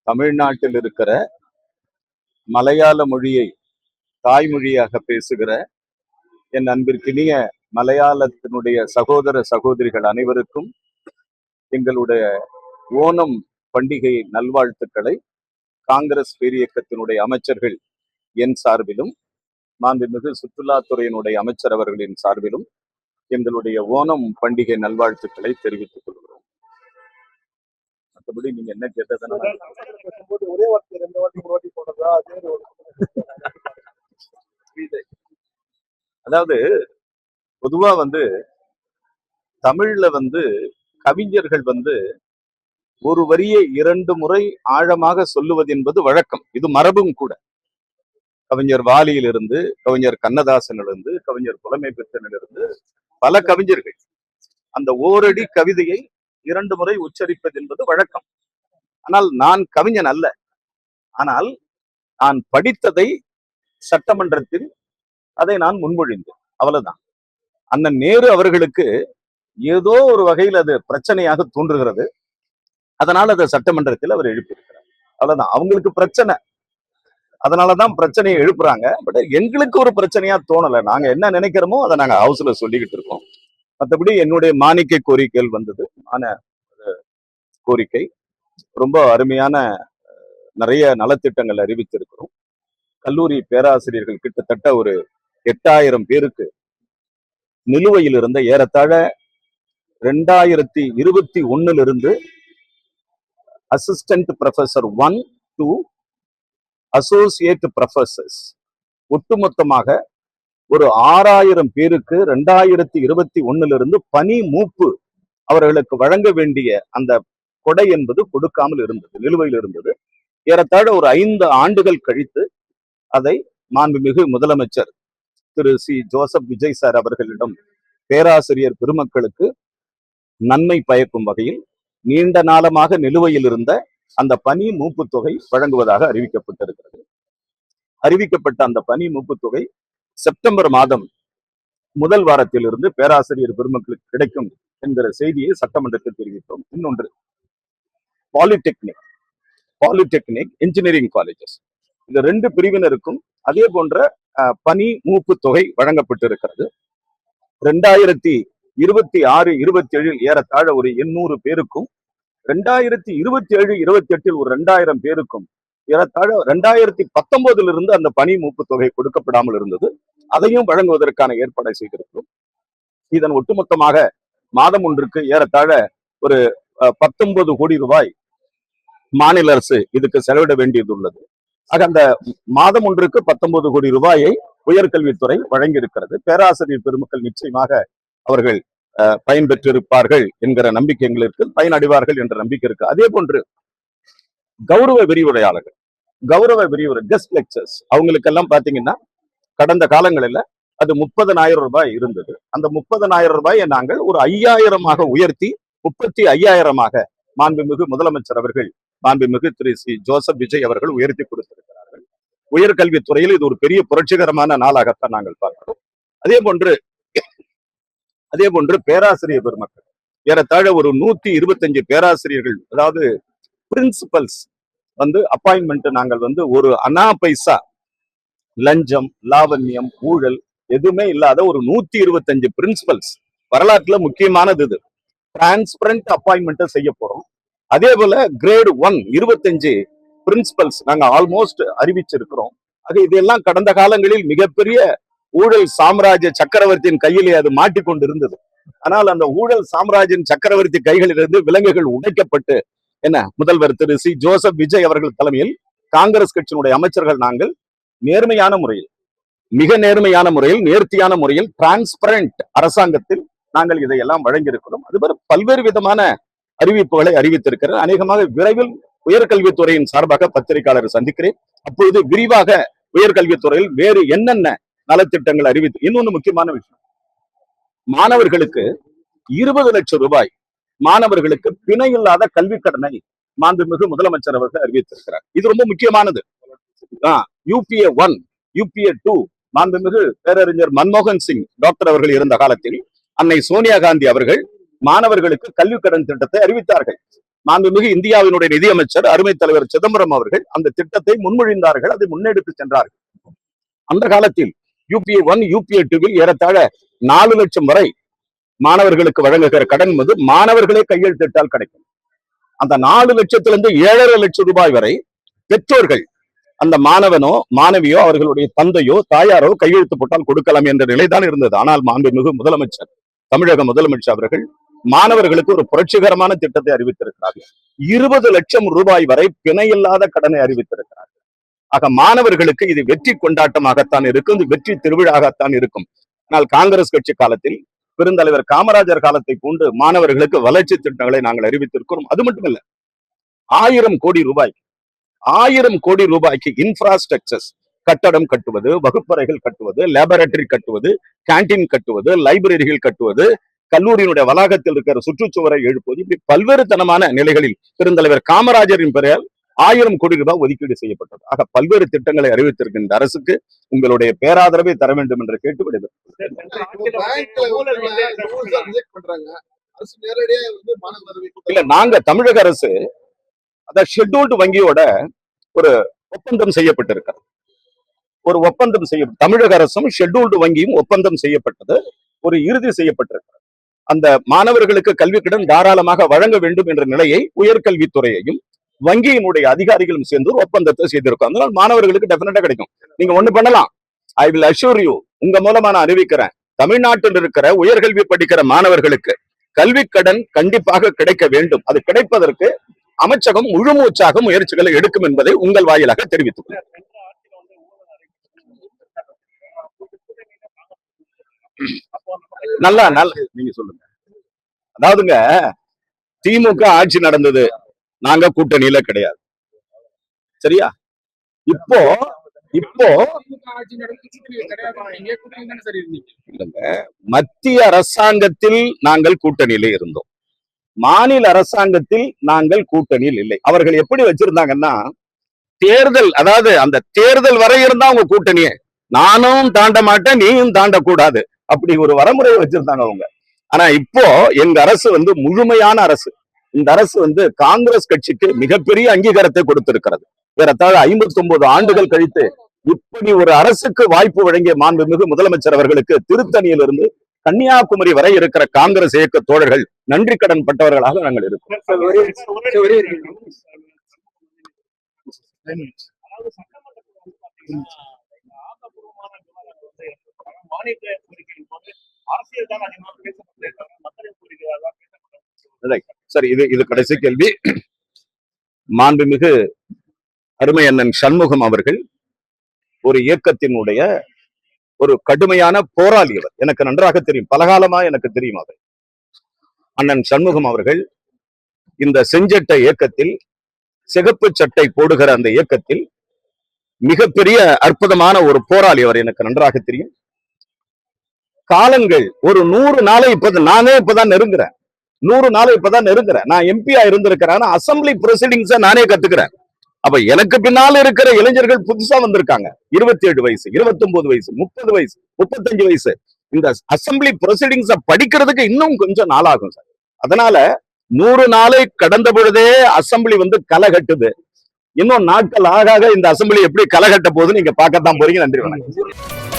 தமிழ்நாட்டில் இருக்கிற மலையாள மொழியை தாய்மொழியாக பேசுகிற என் அன்பிற்கினிய மலையாளத்தினுடைய சகோதர சகோதரிகள் அனைவருக்கும் எங்களுடைய ஓணம் பண்டிகை நல்வாழ்த்துக்களை காங்கிரஸ் பேரியக்கத்தினுடைய அமைச்சர்கள் என் சார்பிலும் மாண்புமிகு சுற்றுலாத்துறையினுடைய அமைச்சர் அவர்களின் சார்பிலும் எங்களுடைய ஓணம் பண்டிகை நல்வாழ்த்துக்களை தெரிவித்துக் கொள்கிறோம். மற்றபடி நீங்க என்ன கேட்டதுன்னா ஒரே வார்த்தை 2 வாட்டி 3 வாட்டி போடுறதா? அதாவது பொதுவா தமிழ்ல கவிஞர்கள் ஒரு வரியை 2 முறை ஆழமாக சொல்லுவது என்பது வழக்கம். இது மரபும் கூட. கவிஞர் வாலியிலிருந்து, கவிஞர் கண்ணதாசனிலிருந்து, கவிஞர் புலமை பெற்றனிலிருந்து பல கவிஞர்கள் அந்த ஓரடி கவிதையை 2 முறை உச்சரிப்பது என்பது வழக்கம். ஆனால் நான் கவிஞன் அல்ல. ஆனால் நான் படித்ததை சட்டமன்றத்தில் அதை நான் முன்மொழிந்தேன். அவ்வளவுதான். அண்ணன் நேரு அவர்களுக்கு ஏதோ ஒரு வகையில் அது பிரச்சனையாக தோன்றுகிறது. அதனால அதை சட்டமன்றத்தில் அவர் எழுப்பியிருக்கிறார். அவ்வளவுதான். அவங்களுக்கு பிரச்சனை, அதனாலதான் பிரச்சனையை எழுப்புறாங்க. பட் எங்களுக்கு ஒரு பிரச்சனையா தோணலை. நாங்க என்ன நினைக்கிறோமோ அதை நாங்க ஹவுஸ்ல சொல்லிக்கிட்டு இருக்கோம். மற்றபடி என்னுடைய மானிக்கை கோரிக்கைகள் வந்தது. கோரிக்கை ரொம்ப அருமையான நிறைய நலத்திட்டங்கள் அறிவித்திருக்கிறோம். கல்லூரி பேராசிரியர்கள் கிட்டத்தட்ட ஒரு 8000 பேருக்கு நிலுவையில் இருந்த ஏறத்தாழ 2021 assistant professor 1 to associate professors ஒட்டுமொத்தமாக ஒரு 6000 பேருக்கு 2021 பணி மூப்பு அவர்களுக்கு வழங்க வேண்டிய அந்த கொடை என்பது கொடுக்காமல் இருந்தது, நிலுவையில் இருந்தது. ஏறத்தாழ ஒரு 5 ஆண்டுகள் கழித்து அதை மாண்புமிகு முதலமைச்சர் திரு சி ஜோசப் விஜய் சார் அவர்களிடம் பேராசிரியர் பெருமக்களுக்கு நன்மை பயக்கும் வகையில் நீண்ட நாளமாக நிலுவையில் இருந்த அந்த பணி மூப்பு தொகை வழங்குவதாக அறிவிக்கப்பட்டிருக்கிறது. அறிவிக்கப்பட்ட அந்த பணி மூப்பு தொகை செப்டம்பர் மாதம் முதல் வாரத்தில் இருந்து பேராசிரியர் பெருமக்களுக்கு கிடைக்கும் என்கிற செய்தியை சட்டமன்றத்தில் தெரிவித்தோம். இன்னொன்று, பாலிடெக்னிக் இன்ஜினியரிங் காலேஜஸ், இந்த 2 பிரிவினருக்கும் அதே போன்ற பணி மூப்பு தொகை வழங்கப்பட்டிருக்கிறது. 2026-27 ஏறத்தாழ ஒரு 800 பேருக்கும், 2027-28 ஒரு 2000 பேருக்கும், ஏறத்தாழ 2019 அந்த பணி மூப்பு தொகை கொடுக்கப்படாமல் இருந்தது. அதையும் வழங்குவதற்கான ஏற்பாடை செய்திருக்கிறோம். இதன் ஒட்டுமொத்தமாக மாதம் ஒன்றுக்கு ஏறத்தாழ ஒரு 19 கோடி ரூபாய் மாநில அரசு இதுக்கு செலவிட வேண்டியது உள்ளது. ஆக அந்த மாதம் ஒன்றுக்கு 19 கோடி ரூபாயை உயர்கல்வித்துறை வழங்கி இருக்கிறது. பேராசிரியர் பெருமக்கள் நிச்சயமாக அவர்கள் பயன்பெற்றிருப்பார்கள் என்கிற நம்பிக்கை எங்களுக்கு, பயனடைவார்கள் என்ற நம்பிக்கை இருக்கு. அதே போன்று கௌரவ விரிவுரையாளர்கள், கெஸ்ட் லெக்சர்ஸ், அவங்களுக்கெல்லாம் பாத்தீங்கன்னா கடந்த காலங்களில் அது 30,000 ரூபாய் இருந்தது. அந்த 30,000 ரூபாயை நாங்கள் ஒரு 5000 உயர்த்தி 35,000 மாண்புமிகு முதலமைச்சர் அவர்கள், மாண்புமிகு திரு சி ஜோசப் விஜய் அவர்கள் உயர்த்தி கொடுத்திருக்கிறார்கள். உயர்கல்வித்துறையில் இது ஒரு பெரிய புரட்சிகரமான நாளாகத்தான் நாங்கள் பார்க்கிறோம். அதே போன்று பேராசிரியர் பெருமக்கள் ஏறத்தாழ ஒரு 125 பேராசிரியர்கள், அதாவது பிரின்சிபல்ஸ் அப்பாயின்மெண்ட் நாங்கள் ஒரு அனா பைசா லஞ்சம், லாவண்யம், ஊழல் எதுவுமே இல்லாத ஒரு 125 பிரின்சிபல்ஸ், வரலாற்றுல முக்கியமானது இது, டிரான்ஸ்பரண்ட் அப்பாயின்மெண்ட் செய்ய போறோம். அதே போல கிரேட் 1 25 பிரின்சிபல்ஸ் நாங்க ஆல்மோஸ்ட் அறிவிச்சிருக்கிறோம். ஆக இதெல்லாம் கடந்த காலங்களில் மிகப்பெரிய ஊழல் சாம்ராஜ்ய சக்கரவர்த்தியின் கையிலே அது மாட்டிக்கொண்டு இருந்தது. ஆனால் அந்த ஊழல் சாம்ராஜ்யன் சக்கரவர்த்தி கைகளிலிருந்து விலங்குகள் உடைக்கப்பட்டு முதல்வர் திரு சி ஜோசப் விஜய் அவர்கள் தலைமையில் காங்கிரஸ் கட்சியினுடைய அமைச்சர்கள் நாங்கள் நேர்மையான முறையில், மிக நேர்மையான முறையில், நேர்த்தியான முறையில், டிரான்ஸ்பரண்ட் அரசாங்கத்தில் நாங்கள் இதையெல்லாம் வழங்கியிருக்கிறோம். அதுபோல பல்வேறு விதமான அறிவிப்புகளை அறிவித்திருக்கிறேன். அநேகமாக விரைவில் உயர்கல்வித்துறையின் சார்பாக பத்திரிகையாளர் சந்திக்கிறேன். அப்பொழுது விரிவாக உயர்கல்வித்துறையில் வேறு என்னென்ன நலத்திட்டங்கள் அறிவித்து, இன்னொன்னு முக்கியமான விஷயம், மாணவர்களுக்கு 20 லட்சம் ரூபாய் மாணவர்களுக்கு பிணையில்லாத கல்வி கடனை மாண்புமிகு முதலமைச்சர் அவர்கள் அறிவித்திருக்கிறார். இது ரொம்ப முக்கியமானது. UPA 1, UPA 2 மாண்புமிகு பேரறிஞர் மன்மோகன் சிங் டாக்டர் அவர்கள் இருந்த காலத்தில் அன்னை சோனியா காந்தி அவர்கள் மாணவர்களுக்கு கல்வி கடன் திட்டத்தை அறிவித்தார்கள். மாண்புமிகு இந்தியாவினுடைய நிதியமைச்சர் அருமை தலைவர் சிதம்பரம் அவர்கள் அந்த திட்டத்தை முன்மொழிந்தார்கள், அதை முன்னெடுத்து சென்றார்கள். அந்த காலத்தில் UPA 1 UPA 2 ஏறத்தாழ 4 லட்சம் வரை மாணவர்களுக்கு வழங்குகிற கடன் வந்து மாணவர்களே கையெழுத்திட்டால் கிடைக்கும். அந்த 4 லட்சத்திலிருந்து 7.5 லட்சம் ரூபாய் வரை பெற்றோர்கள், அந்த மாணவனோ மாணவியோ அவர்களுடைய தந்தையோ தாயாரோ கையெழுத்து போட்டால் கொடுக்கலாம் என்ற நிலைதான் இருந்தது. ஆனால் மாண்புமிகு முதலமைச்சர், தமிழக முதலமைச்சர் அவர்கள் மாணவர்களுக்கு ஒரு புரட்சிகரமான திட்டத்தை அறிவித்திருக்கிறார்கள். 20 லட்சம் ரூபாய் வரை பிணையில்லாத கடனை அறிவித்திருக்கிறார்கள். ஆக மாணவர்களுக்கு இது வெற்றி கொண்டாட்டமாகத்தான் இருக்கும், இது வெற்றி திருவிழாகத்தான் இருக்கும். ஆனால் காங்கிரஸ் கட்சி காலத்தில் பெருந்தலைவர் காமராஜர் காலத்தை போன்று மாணவர்களுக்கு வளர்ச்சி திட்டங்களை நாங்கள் அறிவித்திருக்கிறோம். அது மட்டுமல்ல, 1000 கோடி ரூபாய்க்கு இன்ஃப்ராஸ்ட்ரக்சர்ஸ், கட்டடம் கட்டுவது, வகுப்பறைகள் கட்டுவது, லேபரட்டரி கட்டுவது, கேண்டீன் கட்டுவது, லைப்ரரிகள் கட்டுவது, கல்லூரியினுடைய வளாகத்தில் இருக்கிற சுற்றுச்சுவரை எழுப்புவது, இப்படி பல்வேறு தனமான நிலைகளில் பெருந்தலைவர் காமராஜரின் பெயரால் 1000 கோடி ரூபாய் ஒதுக்கீடு செய்யப்பட்டது. ஆக பல்வேறு திட்டங்களை அறிவித்திருக்கின்ற அரசுக்கு உங்களுடைய பேராதரவை தர வேண்டும் என்று கேட்டு விடுகிறேன். இல்ல, நாங்க தமிழக அரசு அத ஷெட்யூல்டு வங்கியோட ஒரு ஒப்பந்தம் செய்யப்பட்டிருக்கிறது. தமிழக அரசும் ஷெட்யூல்டு வங்கியும் ஒப்பந்தம் செய்யப்பட்டது, ஒரு இறுதி செய்யப்பட்டிருக்கிறது. அந்த மாணவர்களுக்கு கல்வி கடன் தாராளமாக வழங்க வேண்டும் என்ற நிலையை உயர்கல்வித்துறையையும் வங்கியினுடைய அதிகாரிகளும் சேர்ந்து ஒரு ஒப்பந்தத்தை செய்திருக்கோம். அதனால மாணவர்களுக்கு டெஃபினட்டா கிடைக்கும். நீங்க ஒண்ணு பண்ணலாம், ஐ வில் அஷ்யூர் யூ, உங்க மூலமா நான் அறிவிக்கிறேன், தமிழ்நாட்டில் இருக்கிற உயர்கல்வி படிக்கிற மாணவர்களுக்கு கல்வி கடன் கண்டிப்பாக கிடைக்க வேண்டும். அது கிடைப்பதற்கு அமைச்சகம் முழு மூச்சாக முயற்சிகளை எடுக்கும் என்பதை உங்கள் வாயிலாக தெரிவித்துக் நல்லா நீங்க சொல்லுங்க. அதாவதுங்க, திமுக ஆட்சி நடந்தது, நாங்க கூட்டணியில கிடையாது, சரியா? இப்போ மத்திய அரசாங்கத்தில் நாங்கள் கூட்டணியில இருந்தோம், மாநில அரசாங்கத்தில் நாங்கள் கூட்டணியில் இல்லை. அவர்கள் எப்படி வச்சிருந்தாங்கன்னா, தேர்தல், அதாவது அந்த தேர்தல் வரை இருந்தா அவங்க கூட்டணியே, நானும் தாண்ட மாட்டேன் நீயும் தாண்டக்கூடாது, அப்படி ஒரு வரமுறை வச்சிருந்தாங்க அவங்க. ஆனா இப்போ எங்க அரசு வந்து முழுமையான அரசு. இந்த அரசு வந்து காங்கிரஸ் கட்சிக்கு மிகப்பெரிய அங்கீகாரத்தை கொடுத்திருக்கிறது. ஏறத்தாழ 59 ஆண்டுகள் கழித்து இப்படி ஒரு அரசுக்கு வாய்ப்பு வழங்கிய மாண்புமிகு முதலமைச்சர் அவர்களுக்கு திருத்தணியிலிருந்து கன்னியாகுமரி வரை இருக்கிற காங்கிரஸ் இயக்க தோழர்கள் நன்றி கடன் பட்டவர்களாக நாங்கள் இருக்கோம். சரி, இது கடைசி கேள்வி. மாண்புமிகு அருமை அண்ணன் சண்முகம் அவர்கள் ஒரு இயக்கத்தினுடைய ஒரு கடுமையான போராளி. அவர் எனக்கு நன்றாக தெரியும், பலகாலமா எனக்கு தெரியும். அவர் அண்ணன் சண்முகம் அவர்கள் இந்த செஞ்சட்டை இயக்கத்தில், சிகப்பு சட்டை போடுகிற அந்த இயக்கத்தில் மிகப்பெரிய அற்புதமான ஒரு போராளி. அவர் எனக்கு நன்றாக தெரியும். காலங்கள் ஒரு 100 நாளை நானே இப்பதான் நெருங்குறேன். 100 நாளை இப்பதான் நெருங்குறேன். நான் எம்பியா இருந்திருக்கிறேன், அசம்பிளி ப்ரொசீடிங்ஸை நானே கத்துக்கிறேன். அப்ப எனக்கு பின்னால இருக்கிற இளைஞர்கள் புதுசா வந்திருக்காங்க, 27 வயசு, 29 வயசு, 30 வயசு, 35 வயசு. இந்த அசம்பிளி ப்ரொசீடிங்ஸ படிக்கிறதுக்கு இன்னும் கொஞ்சம் நாளாகும் சார். அதனால 100 நாளை கடந்த பொழுதே அசம்பிளி வந்து களை கட்டுது. இன்னும் நாட்கள் ஆக இந்த அசம்பிளி எப்படி களை கட்ட போகுதுன்னு நீங்க பார்க்கத்தான் போறீங்க. நன்றி, வணக்கம்.